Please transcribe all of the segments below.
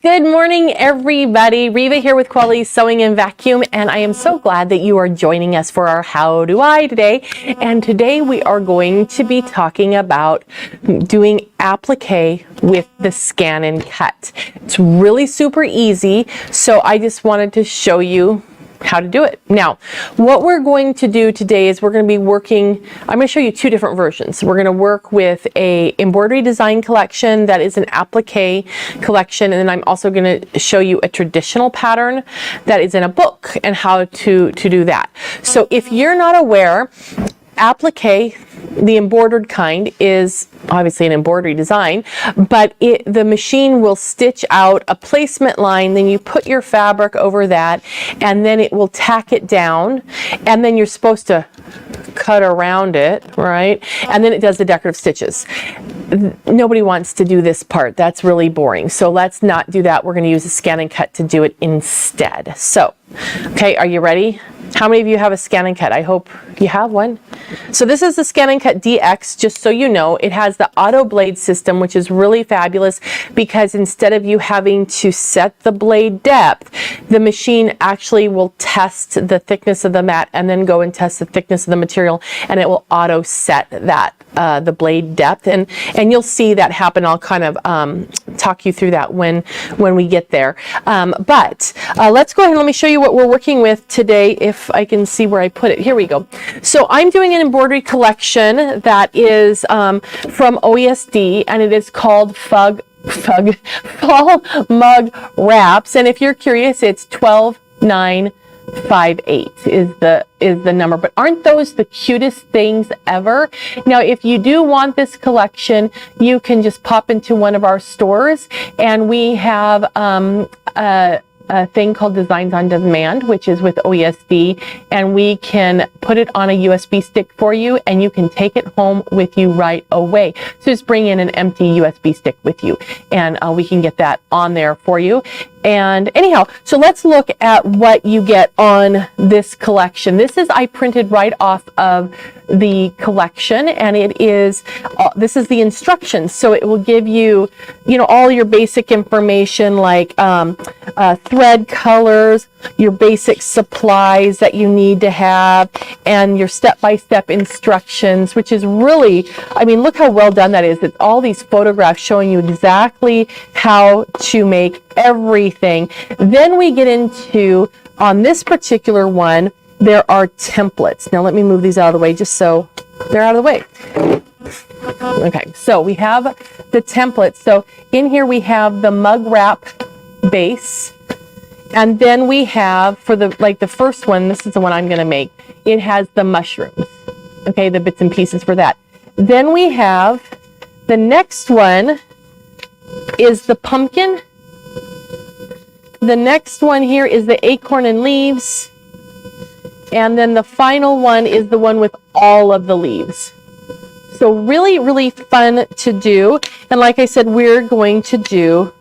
Good morning, everybody. Reva here with Quality Sewing and Vacuum, and I am so glad that you are joining us for our How Do I today. And today we are going to be talking about doing applique with the ScanNCut. It's really super easy, so I just wanted to show you how to do it. Now, what we're going to do today is we're going to be working, I'm going to show you two different versions. We're going to work with a embroidery design collection that is an applique collection, and then I'm also going to show you a traditional pattern that is in a book and how to do that. So if you're not aware, applique, the embroidered kind, is obviously an embroidery design, but the machine will stitch out a placement line, then you put your fabric over that, and then it will tack it down, and then you're supposed to cut around it, right? And then it does the decorative stitches. Nobody wants to do this part. That's really boring. So let's not do that. We're going to use a ScanNCut to do it instead. So, okay, are you ready? How many of you have a ScanNCut? I hope you have one. So this is the ScanNCut DX, just so you know. It has the auto blade system, which is really fabulous because instead of you having to set the blade depth, the machine actually will test the thickness of the mat and then go and test the thickness of the material, and it will auto set that the blade depth, and you'll see that happen. I'll kind of talk you through that when we get there. But let's go ahead and let me show you what we're working with today, if I can see where I put it. Here we go. So I'm doing an embroidery collection that is from OESD, and it is called Fall Mug Wraps. And if you're curious, it's 12958 is the number. But aren't those the cutest things ever? Now, if you do want this collection, you can just pop into one of our stores, and we have a thing called Designs on Demand, which is with OESD, and we can put it on a USB stick for you, and you can take it home with you right away. So just bring in an empty USB stick with you, and we can get that on there for you. And anyhow, so let's look at what you get on this collection. This is I printed right off of the collection, and it is this is the instructions. So it will give you, all your basic information like thread colors, your basic supplies that you need to have, and your step-by-step instructions, which is really, I mean, look how well done that is. It's all these photographs showing you exactly how to make everything. Then we get into, on this particular one, there are templates. Now let me move these out of the way just so they're out of the way. Okay, so we have the templates. So in here we have the mug wrap base, and then we have, for the first one, this is the one I'm going to make, it has the mushrooms, okay, the bits and pieces for that. Then we have, the next one is the pumpkin. The next one here is the acorn and leaves. And then the final one is the one with all of the leaves. So really, really fun to do. And like I said, we're going to do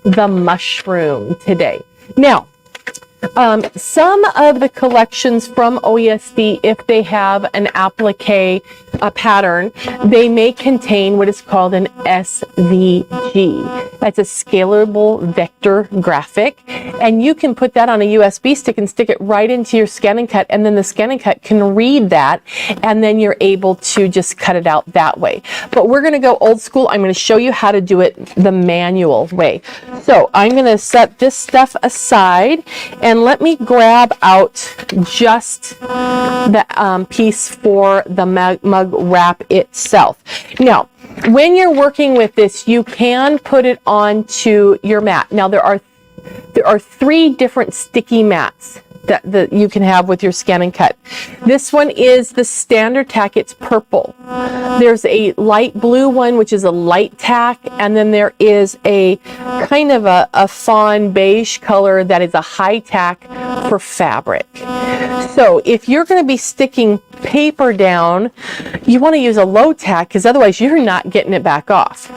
the mushroom today. Now, some of the collections from OESD, if they have an applique pattern, they may contain what is called an SVG. That's a scalable vector graphic, and you can put that on a USB stick and stick it right into your ScanNCut, and then the ScanNCut can read that, and then you're able to just cut it out that way. But we're going to go old school. I'm going to show you how to do it the manual way. So I'm going to set this stuff aside, and let me grab out just the piece for the mug wrap itself. Now, when you're working with this, you can put it onto your mat. Now, there are 3 different sticky mats that you can have with your ScanNCut. This one is the standard tack. It's purple. There's a light blue one, which is a light tack, and then there is a kind of a fawn beige color that is a high tack for fabric. So if you're going to be sticking paper down, you want to use a low tack, because otherwise you're not getting it back off.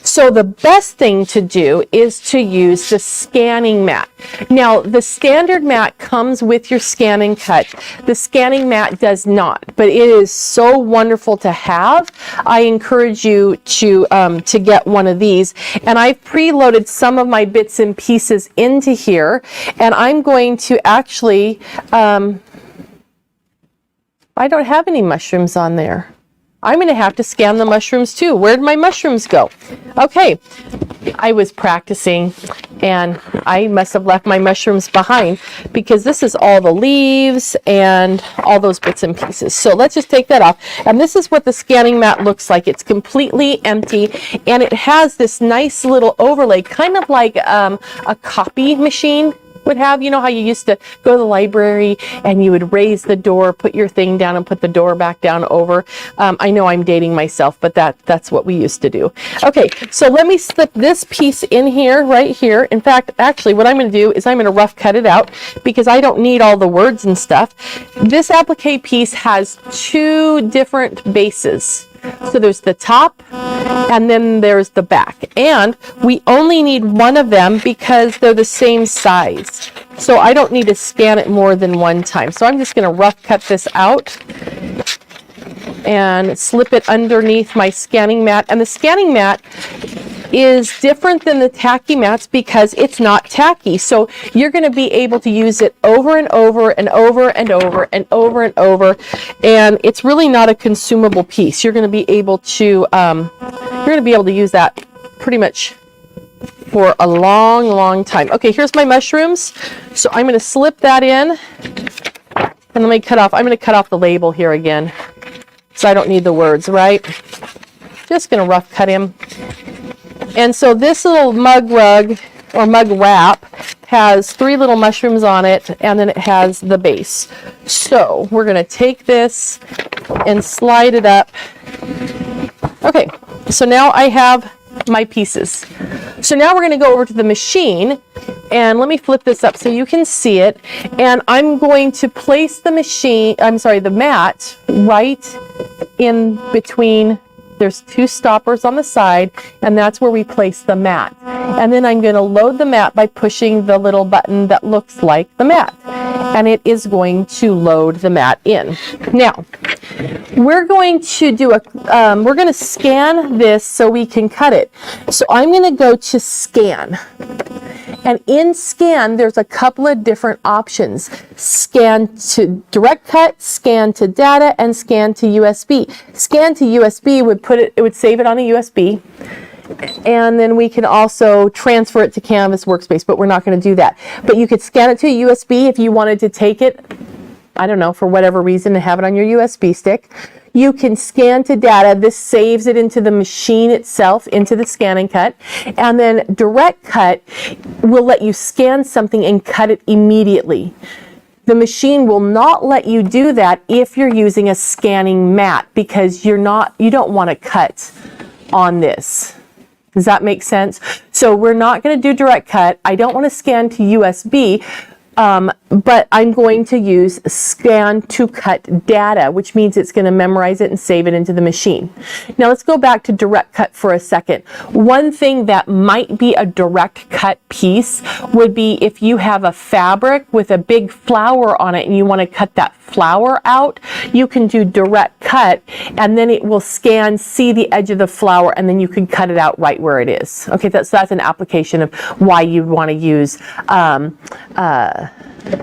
So the best thing to do is to use the scanning mat. Now, the standard mat comes with your ScanNCut. The scanning mat does not, but it is so wonderful to have. I encourage you to get one of these. And I've preloaded some of my bits and pieces into here, and I'm going to actually, I don't have any mushrooms on there. I'm going to have to scan the mushrooms too. Where'd my mushrooms go? Okay, I was practicing and I must have left my mushrooms behind because this is all the leaves and all those bits and pieces. So let's just take that off. And this is what the scanning mat looks like. It's completely empty and it has this nice little overlay, kind of like a copy machine would have. You know how you used to go to the library and you would raise the door, put your thing down and put the door back down over. I know I'm dating myself, but that's what we used to do. Okay, so let me slip this piece in here, right here. In fact, actually what I'm going to do is I'm going to rough cut it out because I don't need all the words and stuff. This applique piece has two different bases. So there's the top and then there's the back, and we only need one of them because they're the same size. So I don't need to scan it more than one time. So I'm just going to rough cut this out and slip it underneath my scanning mat. And the scanning mat is different than the tacky mats because it's not tacky. So you're going to be able to use it over and over and over and over and over and over. And it's really not a consumable piece. You're going to be able to use that pretty much for a long, long time. Okay, here's my mushrooms. So I'm going to slip that in and let me cut off. I'm going to cut off the label here again. So I don't need the words, right? Just going to rough cut him. And so this little mug rug or mug wrap has 3 little mushrooms on it, and then it has the base. So we're going to take this and slide it up. Okay, so now I have my pieces. So now we're going to go over to the machine, and let me flip this up so you can see it. And I'm going to place the the mat right in between. There's 2 stoppers on the side, and that's where we place the mat. And then I'm going to load the mat by pushing the little button that looks like the mat. And it is going to load the mat in. Now, we're going to do we're going to scan this so we can cut it. So I'm going to go to scan. And in scan, there's a couple of different options. Scan to direct cut, scan to data, and scan to USB. Scan to USB would save it on a USB. And then we can also transfer it to Canvas Workspace, but we're not going to do that. But you could scan it to a USB if you wanted to take it, I don't know, for whatever reason, and have it on your USB stick. You can scan to data. This saves it into the machine itself, into the ScanNCut. And then direct cut will let you scan something and cut it immediately. The machine will not let you do that if you're using a scanning mat because you don't want to cut on this. Does that make sense? So we're not going to do direct cut. I don't want to scan to USB. But I'm going to use scan to cut data, which means it's going to memorize it and save it into the machine. Now let's go back to direct cut for a second. One thing that might be a direct cut piece would be if you have a fabric with a big flower on it and you want to cut that flower out, you can do direct cut and then it will scan, see the edge of the flower, and then you can cut it out right where it is. Okay, that's an application of why you'd want to use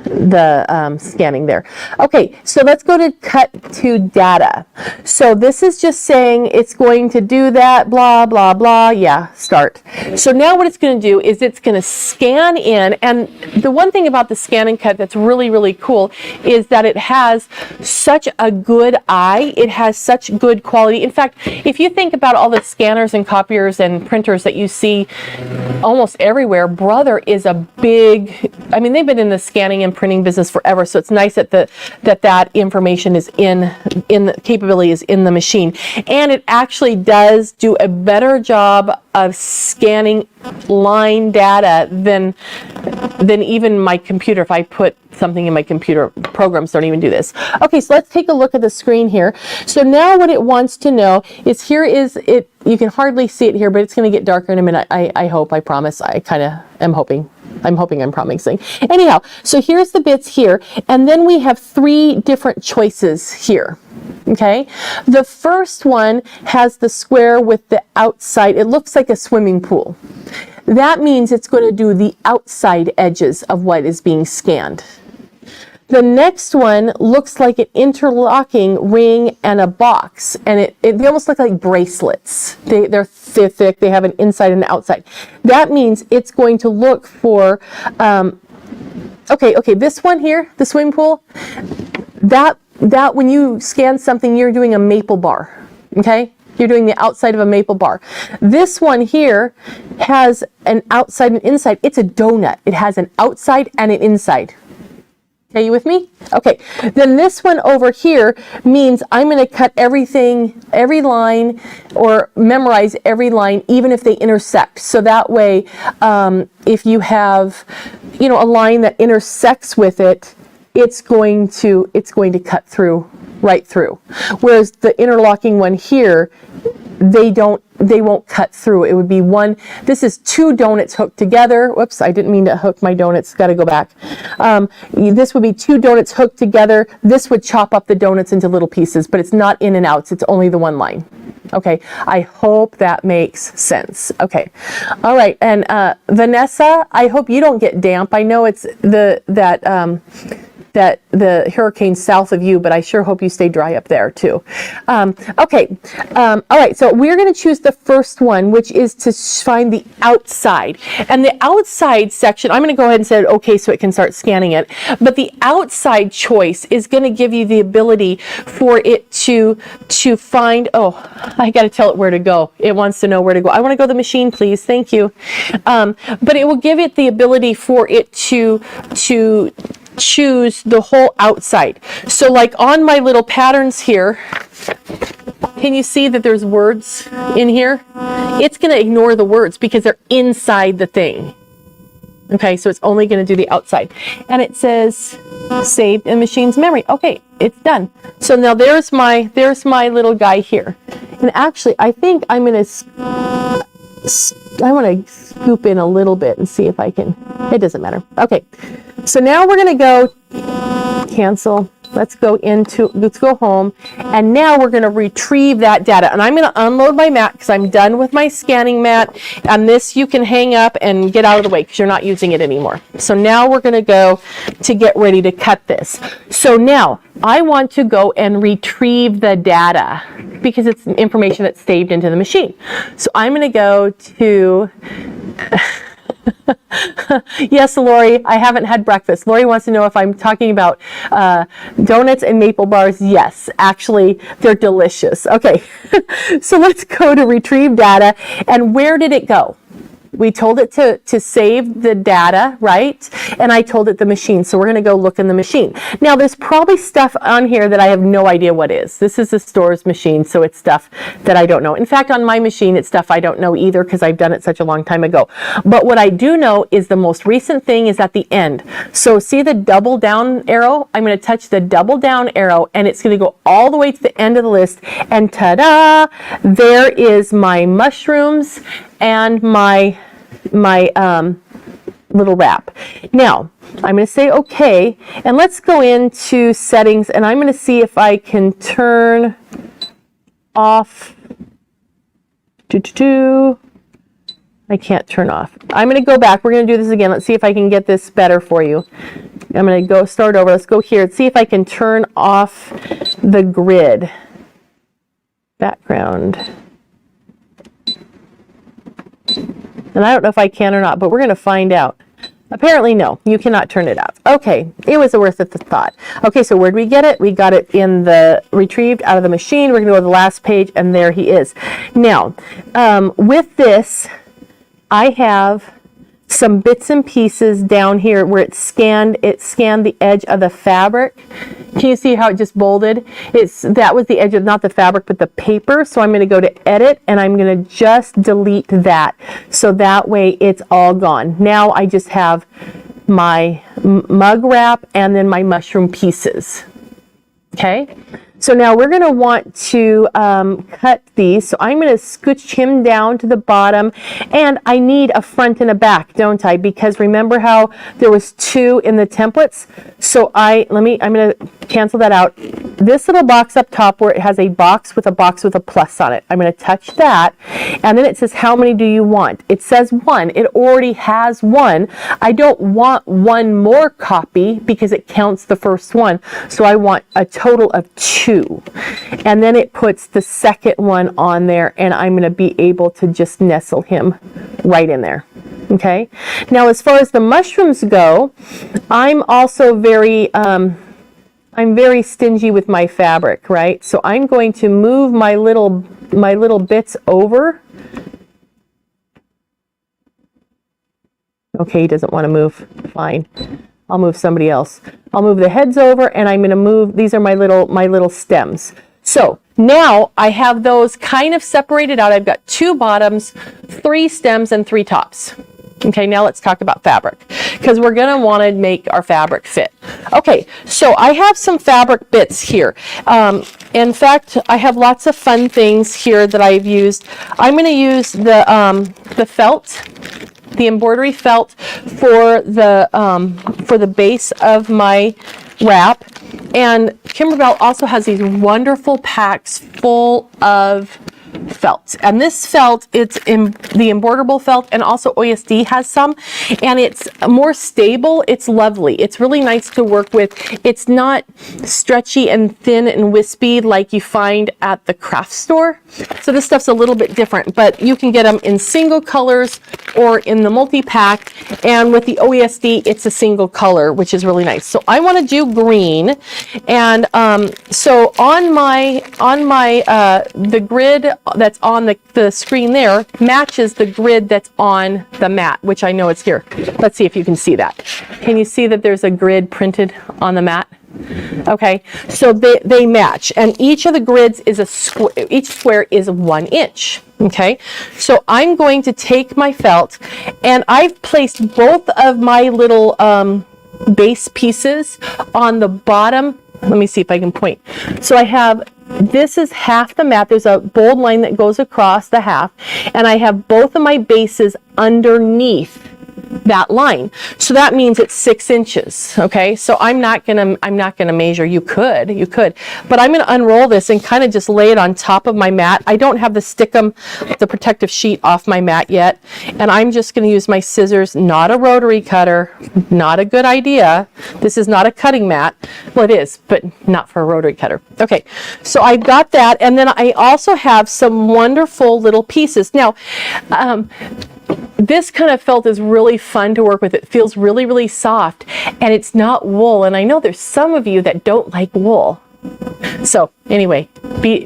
the scanning there. Okay, so let's go to cut to data. So this is just saying it's going to do that, blah, blah, blah. Yeah, start. So now what it's going to do is it's going to scan in, and the one thing about the ScanNCut that's really, really cool is that it has such a good eye. It has such good quality. In fact, if you think about all the scanners and copiers and printers that you see almost everywhere, Brother is a big, I mean, they've been in the scan scanning and printing business forever. So it's nice that that information is in the capability is in the machine. And it actually does do a better job of scanning line data than even my computer. If I put something in my computer, programs don't even do this. Okay, so let's take a look at the screen here. So now what it wants to know is, here is it. You can hardly see it here, but it's going to get darker in a minute. I hope, I promise. I kind of am hoping. I'm promising. Anyhow, so here's the bits here, and then we have 3 different choices here. Okay, the first one has the square with the outside. It looks like a swimming pool. That means it's going to do the outside edges of what is being scanned. The next one looks like an interlocking ring and a box, and they almost look like bracelets. They're thick, they have an inside and an outside. That means it's going to look for, okay, this one here, the swimming pool, that when you scan something, you're doing a maple bar, okay? You're doing the outside of a maple bar. This one here has an outside and inside. It's a donut. It has an outside and an inside. Are you with me? Okay, then this one over here means I'm going to cut everything, every line, or memorize every line, even if they intersect. So that way, if you have, a line that intersects with it, it's going to cut through, right through. Whereas the interlocking one here, they won't cut through. It would be one. This is 2 donuts hooked together. Whoops, I didn't mean to hook my donuts. Got to go back. This would be 2 donuts hooked together. This would chop up the donuts into little pieces, but it's not in and outs. It's only the one line. Okay, I hope that makes sense. Okay, all right. And Vanessa, I hope you don't get damp. I know it's that the hurricane south of you, but I sure hope you stay dry up there too. Okay, all right, so we're going to choose the first one, which is to find the outside. And the outside section, I'm going to go ahead and say okay so it can start scanning it. But the outside choice is going to give you the ability for it to find, oh, I got to tell it where to go. It wants to know where to go. I want to go to the machine, please. Thank you. But it will give it the ability for it to choose the whole outside. So like on my little patterns here, can you see that there's words in here? It's going to ignore the words because they're inside the thing. Okay, so it's only going to do the outside. And it says saved in machine's memory. Okay, it's done. So now there's my little guy here. And actually, I think I'm going to I want to scoop in a little bit and see if I can. It doesn't matter. Okay, so now we're going to go cancel. Let's go home. And now we're going to retrieve that data. And I'm going to unload my mat because I'm done with my scanning mat. And this you can hang up and get out of the way because you're not using it anymore. So now we're going to go to get ready to cut this. So now I want to go and retrieve the data because it's information that's saved into the machine. So I'm going to go to... Yes, Lori, I haven't had breakfast. Lori wants to know if I'm talking about donuts and maple bars. Yes, actually, they're delicious. Okay, so let's go to retrieve data. And where did it go? We told it to save the data, right? And I told it the machine. So we're going to go look in the machine. Now, there's probably stuff on here that I have no idea what is. This is the stores machine, so it's stuff that I don't know. In fact, on my machine, it's stuff I don't know either because I've done it such a long time ago. But what I do know is the most recent thing is at the end. So see the double down arrow? I'm going to touch the double down arrow, and it's going to go all the way to the end of the list. And ta-da! There is my mushrooms and my little wrap. Now, I'm going to say okay, and let's go into settings, and I'm going to see if I can turn off. I can't turn off. I'm going to go back. We're going to do this again. Let's see if I can get this better for you. I'm going to go start over. Let's go here and see if I can turn off the grid. Background. And I don't know if I can or not, but we're going to find out. Apparently, no, you cannot turn it off. Okay, it was worth the thought. Okay, so where did we get it? We got it in the retrieved out of the machine. We're going to go to the last page, and there he is. Now, with this, I have some bits and pieces down here where it scanned the edge of the fabric. Can you see how it just bolded? That was the edge of not the fabric but the paper. So I'm going to go to edit and I'm going to just delete that. So that way it's all gone. Now I just have my mug wrap and then my mushroom pieces. Okay. So now we're going to want to cut these. So I'm going to scooch him down to the bottom, and I need a front and a back, don't I? Because remember how there was 2 in the templates? So I'm going to cancel that out. This little box up top where it has a box with a plus on it, I'm going to touch that, and then it says how many do you want? It says 1. It already has 1. I don't want 1 more copy because it counts the first one. So I want a total of 2. And then it puts the second one on there, and I'm going to be able to just nestle him right in there. Okay. Now, as far as the mushrooms go, I'm also very stingy with my fabric, right? So I'm going to move my little bits over. Okay, he doesn't want to move. Fine. I'll move somebody else. I'll move the heads over, and I'm going to move, these are my little stems. So now I have those kind of separated out. I've got 2 bottoms, 3 stems, and 3 tops. Okay, now let's talk about fabric, because we're going to want to make our fabric fit. Okay, so I have some fabric bits here. In fact, I have lots of fun things here that I've used. I'm going to use the felt, the embroidery felt for the base of my wrap. And Kimberbell also has these wonderful packs full of felt, and this felt, it's in the embroiderable felt, and also OSD has some, and it's more stable. It's lovely. It's really nice to work with. It's not stretchy and thin and wispy like you find at the craft store. So this stuff's a little bit different, but you can get them in single colors or in the multi-pack, and with the OSD it's a single color, which is really nice. So I want to do green, and so on my the grid that's on the screen there matches the grid that's on the mat, which I know it's here. Let's see if you can see that. Can you see that there's a grid printed on the mat? Okay, so they match, and each of the grids is a square. Each square is 1 inch. Okay, so I'm going to take my felt, and I've placed both of my little base pieces on the bottom. Let me see if I can point. So I have, this is half the mat. There's a bold line that goes across the half, and I have both of my bases underneath that line. So that means it's 6 inches. Okay, so I'm not gonna measure. You could, but I'm gonna unroll this and kind of just lay it on top of my mat. I don't have the protective sheet off my mat yet, and I'm just gonna use my scissors, not a rotary cutter, not a good idea. This is not a cutting mat. Well, it is, but not for a rotary cutter. Okay, so I've got that, and then I also have some wonderful little pieces. Now, this kind of felt is really fun to work with. It feels really, really soft, and it's not wool. And I know there's some of you that don't like wool. So anyway,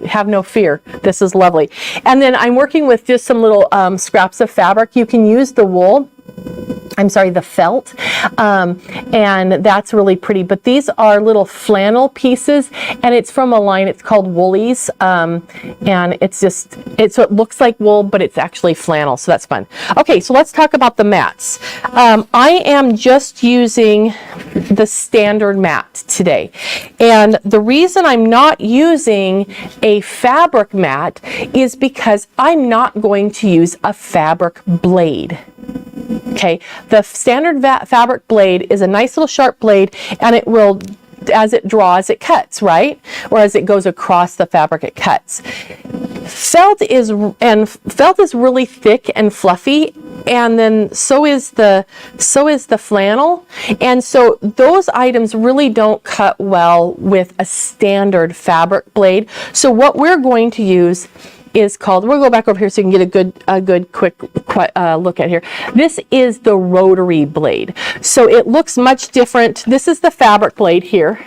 have no fear. This is lovely. And then I'm working with just some little scraps of fabric. You can use the wool. The felt, and that's really pretty, but these are little flannel pieces, and it's from a line, it's called Woolies, and so it looks like wool, but it's actually flannel, so that's fun. Okay, so let's talk about the mats. I am just using the standard mat today, and the reason I'm not using a fabric mat is because I'm not going to use a fabric blade. Okay, the standard fabric blade is a nice little sharp blade, and it will, as it draws, it cuts, right? Or as it goes across the fabric, it cuts. Felt is really thick and fluffy, and then so is the flannel, and so those items really don't cut well with a standard fabric blade. So what we're going to use is called, we'll go back over here so you can get a good quick look at here. This is the rotary blade. So it looks much different. This is the fabric blade here.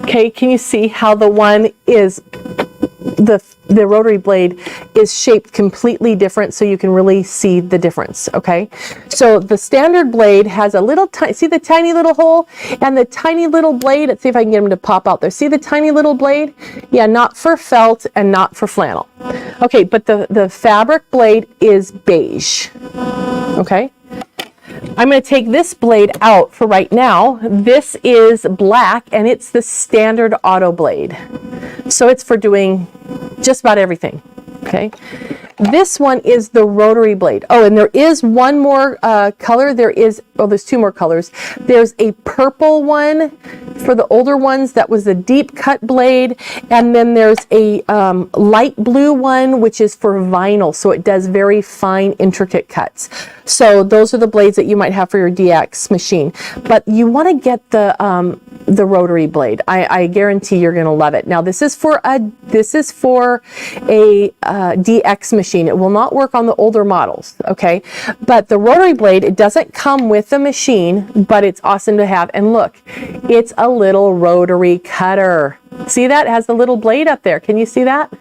Okay, can you see how the one is the rotary blade is shaped completely different, so you can really see the difference, okay? So the standard blade has a little see the tiny little hole and the tiny little blade. Let's see if I can get them to pop out there. See the tiny little blade? Yeah, not for felt and not for flannel. Okay, but the fabric blade is beige, okay? I'm going to take this blade out for right now. This is black and it's the standard auto blade. So it's for doing just about everything, okay? This one is the rotary blade. Oh, and there is one more color. There's two more colors. There's a purple one for the older ones. That was the deep cut blade. And then there's a light blue one, which is for vinyl. So it does very fine, intricate cuts. So those are the blades that you might have for your DX machine. But you want to get the rotary blade. I guarantee you're going to love it. Now this is for a DX machine. It will not work on the older models, okay? But the rotary blade, it doesn't come with the machine, but it's awesome to have. And look, it's a little rotary cutter. See that? It has the little blade up there. Can you see that?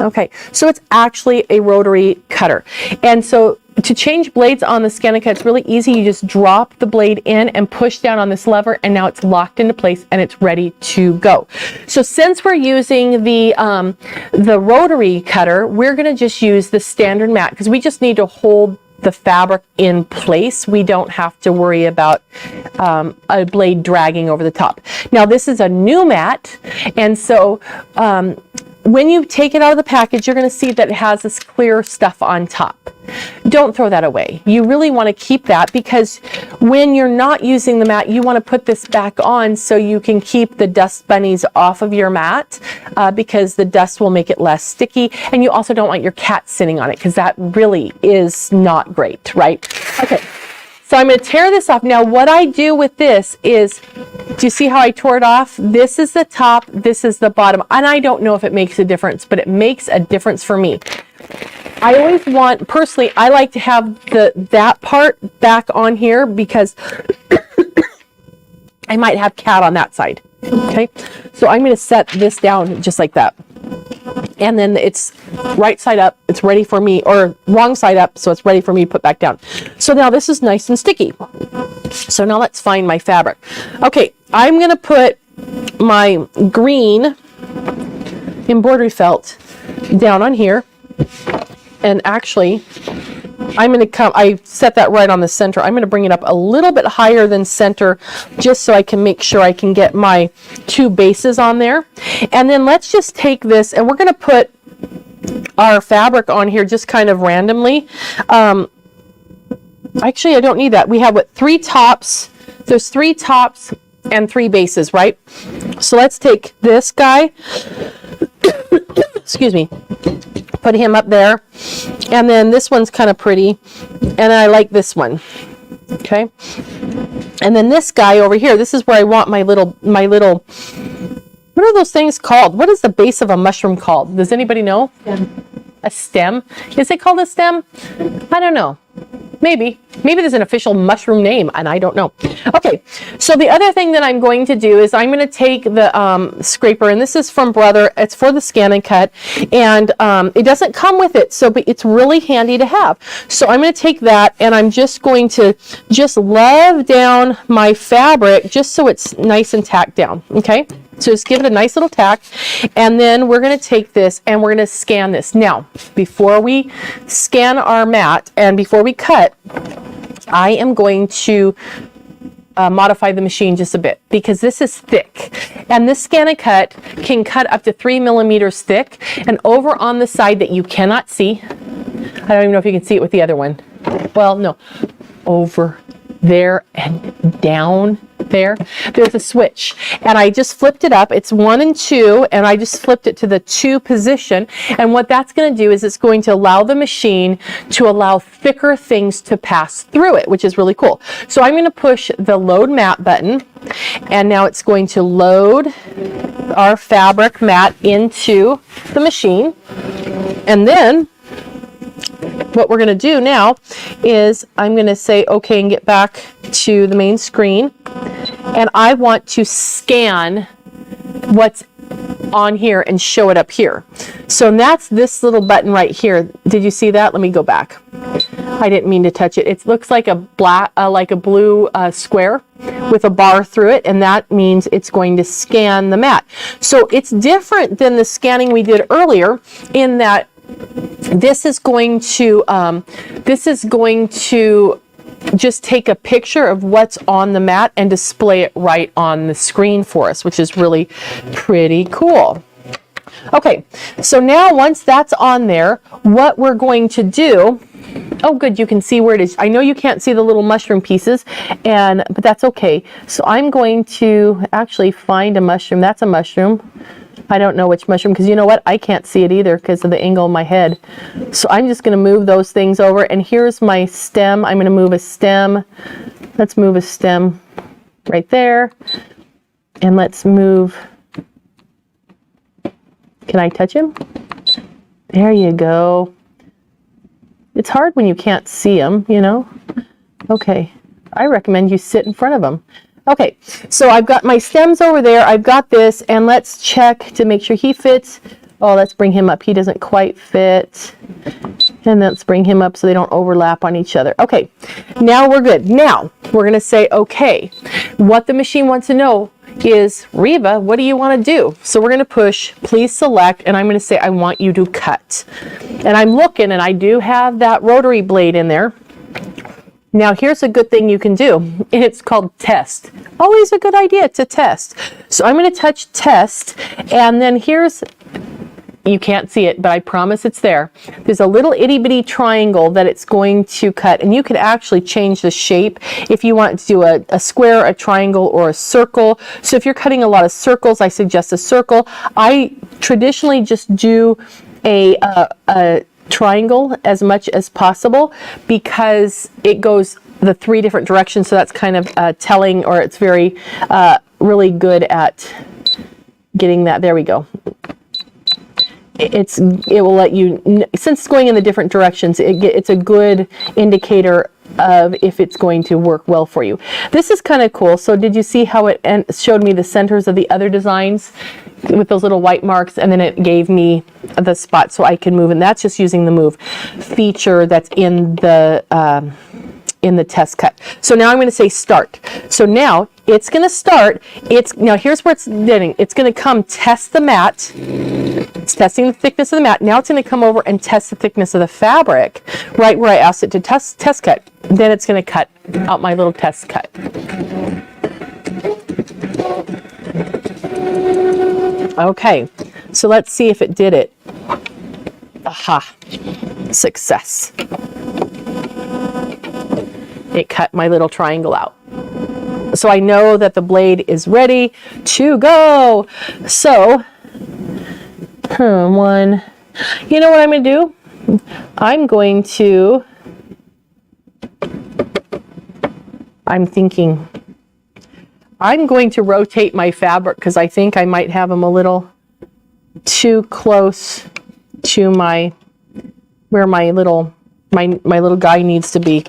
Okay, so it's actually a rotary cutter. And so to change blades on the ScanNCut, it's really easy. You just drop the blade in and push down on this lever, and now it's locked into place and it's ready to go. So since we're using the rotary cutter, we're going to just use the standard mat because we just need to hold the fabric in place. We don't have to worry about a blade dragging over the top. Now this is a new mat, and so when you take it out of the package, you're going to see that it has this clear stuff on top. Don't throw that away. You really want to keep that because when you're not using the mat, you want to put this back on so you can keep the dust bunnies off of your mat because the dust will make it less sticky. And you also don't want your cat sitting on it because that really is not great, right? Okay. So I'm going to tear this off. Now what I do with this is, do you see how I tore it off? This is the top, this is the bottom. And I don't know if it makes a difference, but it makes a difference for me. I always want, personally, I like to have that part back on here because I might have cat on that side. Okay, so I'm going to set this down just like that. And then it's right side up, it's ready for me, or wrong side up, so it's ready for me to put back down. So now this is nice and sticky. So now let's find my fabric. Okay, I'm going to put my green embroidery felt down on here. And actually, I'm going to I set that right on the center. I'm going to bring it up a little bit higher than center just so I can make sure I can get my two bases on there. And then let's just take this and we're going to put our fabric on here just kind of randomly. Actually, I don't need that. We have what, 3 tops. There's 3 tops and 3 bases, right? So let's take this guy. Excuse me. Put him up there, and then this one's kind of pretty, and I like this one. Okay, and then this guy over here, this is where I want my little what are those things called? What is the base of a mushroom called? Does anybody know? A stem? Is it called a stem? I don't know. Maybe there's an official mushroom name and I don't know. Okay, so the other thing that I'm going to do is I'm going to take the scraper, and this is from Brother. It's for the ScanNCut, and it doesn't come with it, but it's really handy to have. So I'm going to take that and I'm just going to just love down my fabric just so it's nice and tacked down. Okay, so just give it a nice little tack, and then we're going to take this and we're going to scan this. Now, before we scan our mat and before we cut, I am going to modify the machine just a bit because this is thick, and this ScanNCut can cut up to 3 millimeters thick. And over on the side that you cannot see, I don't even know if you can see it with the other one. Well, no, over there and down there, there's a switch, and I just flipped it up. It's 1 and 2, and I just flipped it to the 2 position. And what that's going to do is it's going to allow the machine to allow thicker things to pass through it, which is really cool. So I'm going to push the load mat button, and now it's going to load our fabric mat into the machine. And then what we're going to do now is I'm going to say okay and get back to the main screen, and I want to scan what's on here and show it up here. So that's this little button right here. Did you see that? Let me go back. I didn't mean to touch it. It looks like a black, like a blue square with a bar through it, and that means it's going to scan the mat. So it's different than the scanning we did earlier in that this is going to just take a picture of what's on the mat and display it right on the screen for us, which is really pretty cool. Okay, so now once that's on there, what we're going to do, oh good, you can see where it is. I know you can't see the little mushroom pieces, but that's okay. So I'm going to actually find a mushroom. That's a mushroom. I don't know which mushroom, because you know what? I can't see it either because of the angle of my head. So I'm just going to move those things over. And here's my stem. I'm going to move a stem. Let's move a stem right there. And let's move. Can I touch him? There you go. It's hard when you can't see him, you know? Okay. I recommend you sit in front of him. Okay, so I've got my stems over there. I've got this, and let's check to make sure he fits. Oh, let's bring him up. He doesn't quite fit. And let's bring him up so they don't overlap on each other. Okay, now we're good. Now we're going to say, okay, what the machine wants to know is, Reva, what do you want to do? So we're going to push, please select, and I'm going to say, I want you to cut. And I'm looking, and I do have that rotary blade in there. Now here's a good thing you can do, and it's called test. Always a good idea to test. So I'm going to touch test, and then here's, you can't see it, but I promise it's there. There's a little itty bitty triangle that it's going to cut, and you can actually change the shape if you want to do a square, a triangle, or a circle. So if you're cutting a lot of circles, I suggest a circle. I traditionally just do a triangle as much as possible because it goes the 3 different directions, so that's kind of telling, or it's very really good at getting that. There we go. It will let you, since it's going in the different directions, it's a good indicator of if it's going to work well for you. This is kind of cool. So did you see how it showed me the centers of the other designs with those little white marks, and then it gave me the spot so I can move, and that's just using the move feature that's in the test cut. So now I'm going to say start. So now it's going to start. Now here's where it's doing. It's going to come test the mat. It's testing the thickness of the mat. Now it's going to come over and test the thickness of the fabric right where I asked it to test cut. Then it's going to cut out my little test cut. Okay, so let's see if it did it. Aha, success. It cut my little triangle out. So I know that the blade is ready to go. So, you know what I'm going to do? I'm going to rotate my fabric because I think I might have them a little too close to where my little guy needs to be.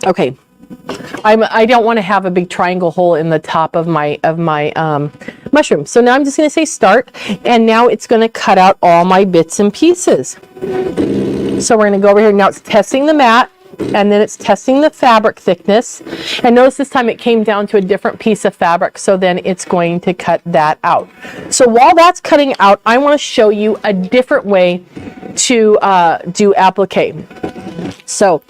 Okay, I don't want to have a big triangle hole in the top of my mushroom. So now I'm just going to say start, and now it's going to cut out all my bits and pieces. So we're going to go over here. Now it's testing the mat, and then it's testing the fabric thickness. And notice this time it came down to a different piece of fabric, so then it's going to cut that out. So while that's cutting out, I want to show you a different way to do applique. So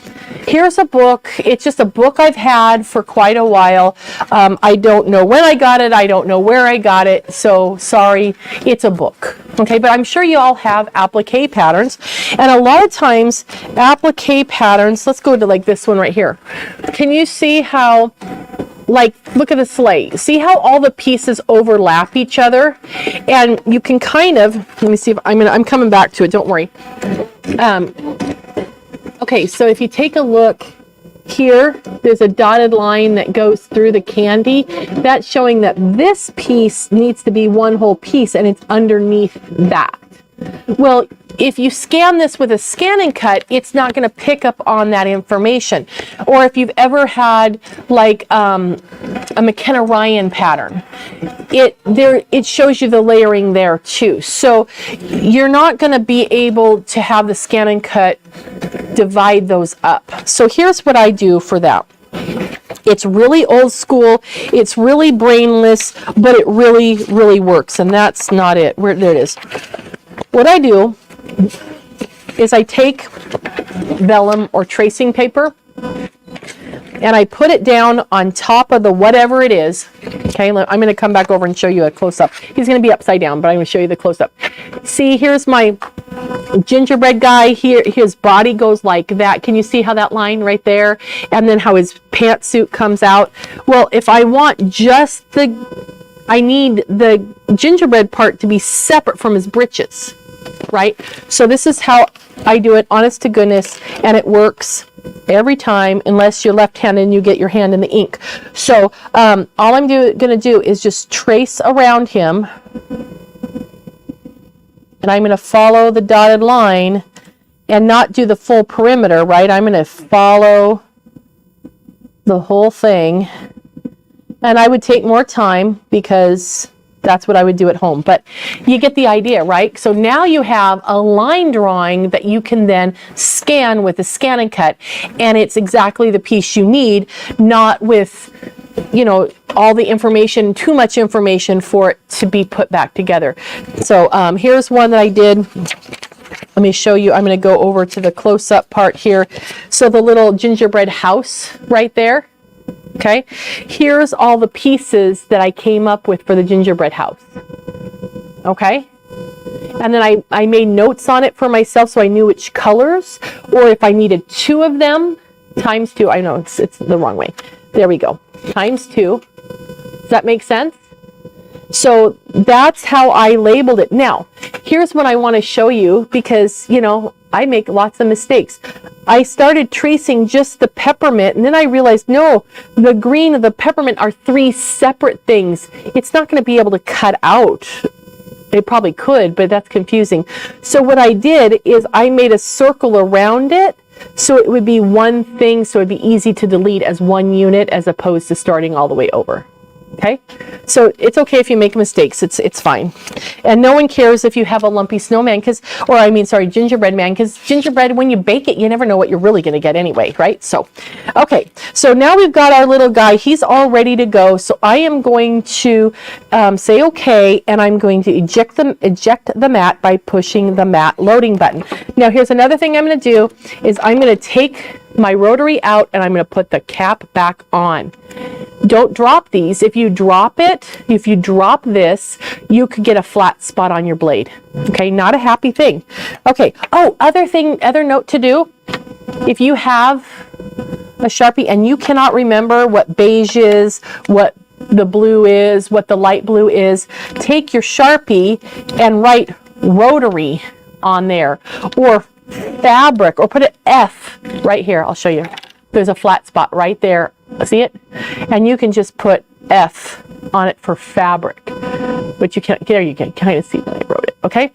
here's a book. It's just a book I've had for quite a while. I don't know when I got it. I don't know where I got it. So sorry, it's a book. Okay, but I'm sure you all have applique patterns. And a lot of times applique patterns, let's go to like this one right here. Can you see how, like, look at the sleigh. See how all the pieces overlap each other? And you can kind of, let me see if I'm coming back to it, don't worry. Okay, so if you take a look here, there's a dotted line that goes through the candy. That's showing that this piece needs to be one whole piece, and it's underneath that. Well, if you scan this with a ScanNCut, it's not going to pick up on that information. Or if you've ever had like a McKenna Ryan pattern, it shows you the layering there too. So you're not going to be able to have the ScanNCut divide those up. So here's what I do for that. It's really old school, it's really brainless, but it really, really works. And that's not it. There it is. What I do is I take vellum or tracing paper and I put it down on top of the whatever it is. Okay, I'm going to come back over and show you a close-up. He's going to be upside down, but I'm going to show you the close-up. See, here's my gingerbread guy. Here, his body goes like that. Can you see how that line right there? And then how his pantsuit comes out. Well, if I want just I need the gingerbread part to be separate from his britches, right? So this is how I do it, honest to goodness, and it works every time, unless you're left-handed and you get your hand in the ink. So all I'm going to do is just trace around him, and I'm going to follow the dotted line and not do the full perimeter, right? I'm going to follow the whole thing, and I would take more time because that's what I would do at home, but you get the idea, right? So now you have a line drawing that you can then scan with a ScanNCut, and it's exactly the piece you need, not with, you know, all the information, too much information for it to be put back together. So here's one that I did. Let me show you. I'm going to go over to the close-up part here. So the little gingerbread house right there. Okay, here's all the pieces that I came up with for the gingerbread house. Okay, and then I made notes on it for myself so I knew which colors, or if I needed 2 of them, times 2. I know it's the wrong way. There we go, times 2. Does that make sense? So that's how I labeled it. Now, here's what I want to show you, because, you know, I make lots of mistakes. I started tracing just the peppermint, and then I realized, no, the green of the peppermint are 3 separate things. It's not going to be able to cut out. It probably could, but that's confusing. So what I did is I made a circle around it, so it would be one thing, so it'd be easy to delete as one unit as opposed to starting all the way over. Okay, so it's okay if you make mistakes. It's fine, and no one cares if you have a lumpy snowman, gingerbread man, because gingerbread, when you bake it, you never know what you're really going to get anyway, right? So, okay, so now we've got our little guy. He's all ready to go. So I am going to say okay, and I'm going to eject the mat by pushing the mat loading button. Now here's another thing I'm going to do is I'm going to take my rotary out and I'm going to put the cap back on. Don't drop these. If you drop this, you could get a flat spot on your blade. Okay, not a happy thing. Okay, other note to do, if you have a Sharpie and you cannot remember what beige is, what the blue is, what the light blue is, take your Sharpie and write rotary on there, or fabric, or put an F right here. I'll show you. There's a flat spot right there. See it? And you can just put F on it for fabric. But you can kind of see that I wrote it. Okay?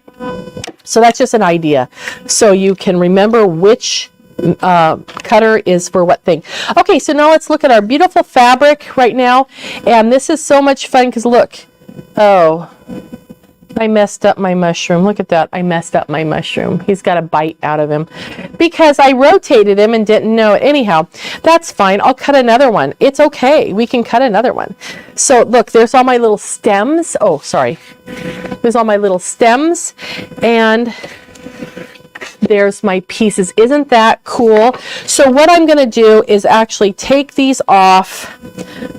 So that's just an idea. So you can remember which cutter is for what thing. Okay, so now let's look at our beautiful fabric right now. And this is so much fun because look. Oh, I messed up my mushroom. Look at that. I messed up my mushroom. He's got a bite out of him because I rotated him and didn't know it. Anyhow, that's fine. I'll cut another one. It's okay. We can cut another one. So look, there's all my little stems. Oh, sorry. There's all my little stems, and there's my pieces. Isn't that cool? So what I'm going to do is actually take these off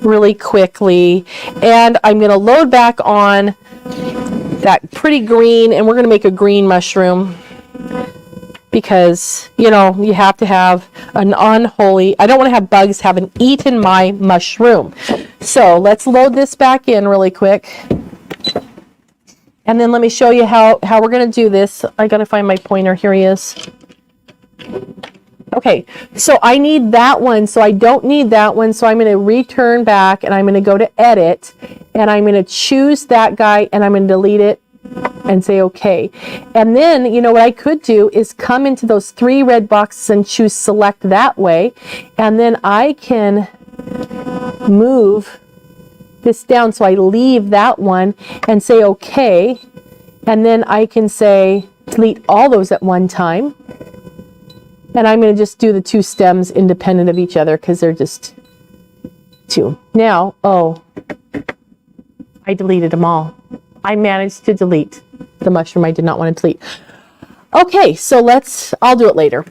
really quickly, and I'm going to load back on that pretty green, and we're going to make a green mushroom because, you know, you have to have an unholy, I don't want to have bugs having eaten my mushroom. So let's load this back in really quick. And then let me show you how we're going to do this. I got to find my pointer. Here he is. Okay, so I need that one, so I don't need that one, so I'm going to return back, and I'm going to go to edit, and I'm going to choose that guy, and I'm going to delete it and say okay. And then, you know, what I could do is come into those 3 red boxes and choose select that way. And then I can move this down so I leave that one and say okay. And then I can say delete all those at one time. And I'm going to just do the 2 stems independent of each other because they're just 2. Now, oh, I deleted them all. I managed to delete the mushroom I did not want to delete. Okay, so I'll do it later.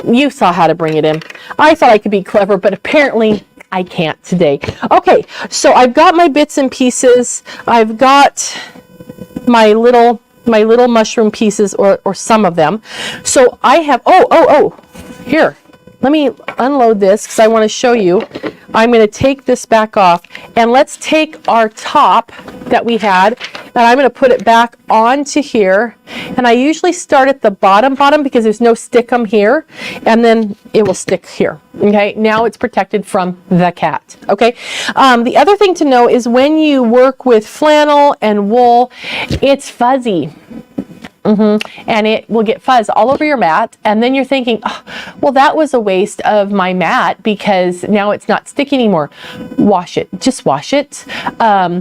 You saw how to bring it in. I thought I could be clever, but apparently I can't today. Okay, so I've got my bits and pieces. I've got my little mushroom pieces, or some of them. So I have, here, let me unload this because I want to show you. I'm going to take this back off, and let's take our top that we had, and I'm going to put it back onto here. And I usually start at the bottom because there's no stickum here, and then it will stick here. Okay, now it's protected from the cat. Okay, the other thing to know is when you work with flannel and wool, it's fuzzy. And it will get fuzz all over your mat, and then you're thinking, oh, well, that was a waste of my mat because now it's not sticky anymore. Wash it. Just wash it. So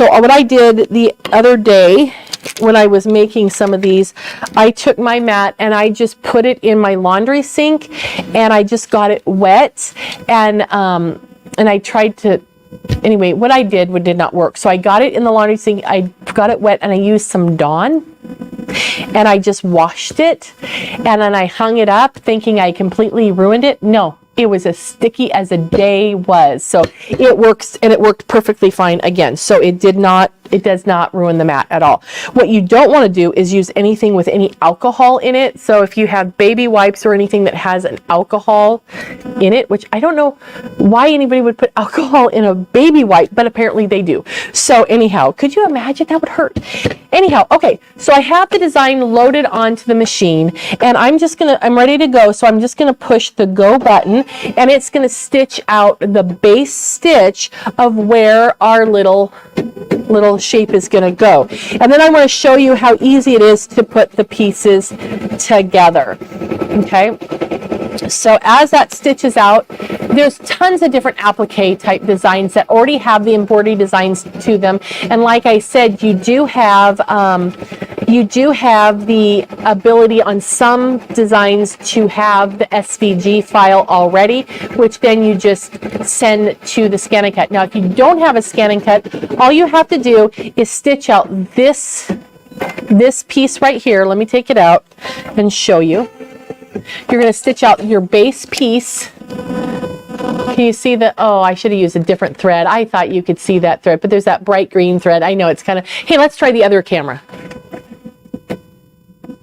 what I did the other day when I was making some of these, I took my mat and I just put it in my laundry sink, and I just got it wet, and I tried to. Anyway, what I did not work. So I got it in the laundry sink, I got it wet, and I used some Dawn, and I just washed it, and then I hung it up thinking I completely ruined it. No, it was as sticky as a day was. So it works, and it worked perfectly fine again. So it does not ruin the mat at all. What you don't want to do is use anything with any alcohol in it. So if you have baby wipes or anything that has an alcohol in it, which I don't know why anybody would put alcohol in a baby wipe, but apparently they do. So anyhow, could you imagine? That would hurt. Anyhow, okay, so I have the design loaded onto the machine, and I'm ready to go. So I'm just going to push the go button, and it's going to stitch out the base stitch of where our little shape is going to go. And then I want to show you how easy it is to put the pieces together. Okay, so as that stitches out, there's tons of different applique type designs that already have the embroidery designs to them, and like I said, you do have the ability on some designs to have the SVG file already, which then you just send to the ScanNCut. Now, if you don't have a ScanNCut, all you have to do is stitch out this piece right here. Let me take it out and show you. You're going to stitch out your base piece. Can you see that? Oh, I should have used a different thread. I thought you could see that thread, but there's that bright green thread. I know it's kind of, hey, let's try the other camera.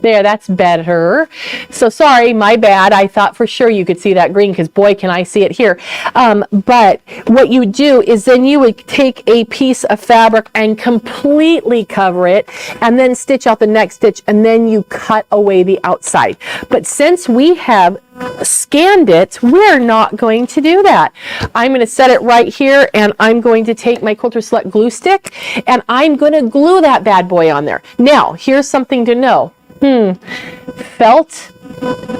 There, that's better. So sorry, my bad. I thought for sure you could see that green because boy, can I see it here. But what you do is then you would take a piece of fabric and completely cover it, and then stitch out the next stitch, and then you cut away the outside. But since we have scanned it, we're not going to do that. I'm going to set it right here, and I'm going to take my Quilter Select glue stick, and I'm going to glue that bad boy on there. Now, here's something to know. Felt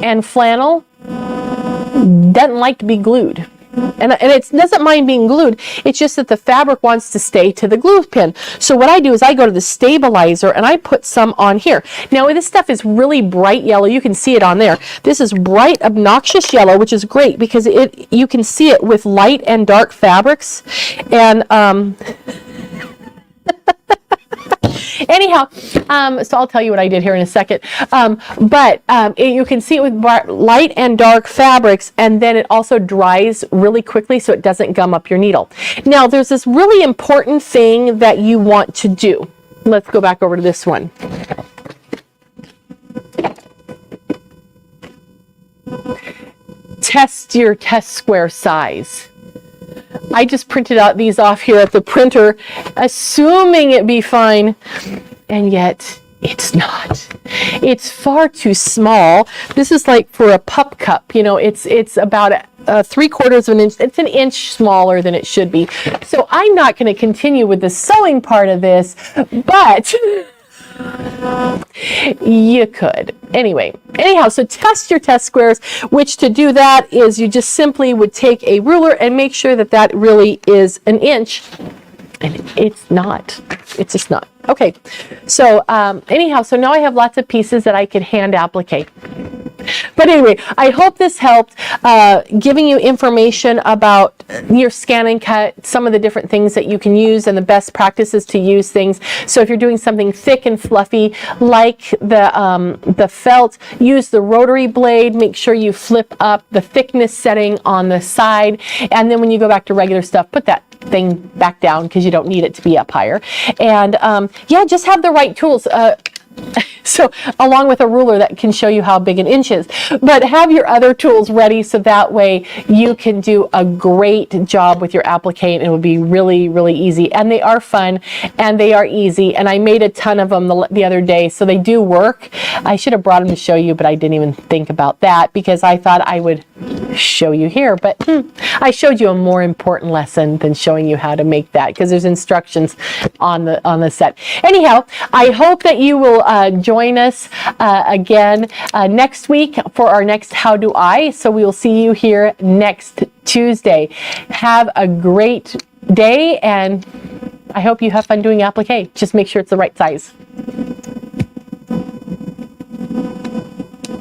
and flannel doesn't like to be glued. And it doesn't mind being glued. It's just that the fabric wants to stay to the glue pin. So what I do is I go to the stabilizer and I put some on here. Now this stuff is really bright yellow. You can see it on there. This is bright, obnoxious yellow, which is great because you can see it with light and dark fabrics. And anyhow, so I'll tell you what I did here in a second. You can see it with light and dark fabrics, and then it also dries really quickly so it doesn't gum up your needle. Now, there's this really important thing that you want to do. Let's go back over to this one. Test your test square size. I just printed out these off here at the printer, assuming it'd be fine, and yet it's not. It's far too small. This is like for a pup cup, you know, it's about 3/4 of an inch. It's an inch smaller than it should be. So I'm not going to continue with the sewing part of this, but you could. Anyhow, so test your test squares, which to do that is you just simply would take a ruler and make sure that that really is an inch. And it's not. It's just not. Okay, so anyhow, so now I have lots of pieces that I could hand applique. But anyway, I hope this helped giving you information about your ScanNCut, some of the different things that you can use and the best practices to use things. So if you're doing something thick and fluffy like the felt, use the rotary blade. Make sure you flip up the thickness setting on the side. And then when you go back to regular stuff, put that thing back down because you don't need it to be up higher. And yeah, just have the right tools. So along with a ruler that can show you how big an inch is, but have your other tools ready so that way you can do a great job with your applique and it will be really, really easy. And they are fun and they are easy. And I made a ton of them the other day, so they do work. I should have brought them to show you, but I didn't even think about that because I thought I would show you here, but I showed you a more important lesson than showing you how to make that because there's instructions on the set. Anyhow, I hope that you will join us again next week for our next How Do I. So we will see you here next Tuesday. Have a great day and I hope you have fun doing applique. Just make sure it's the right size.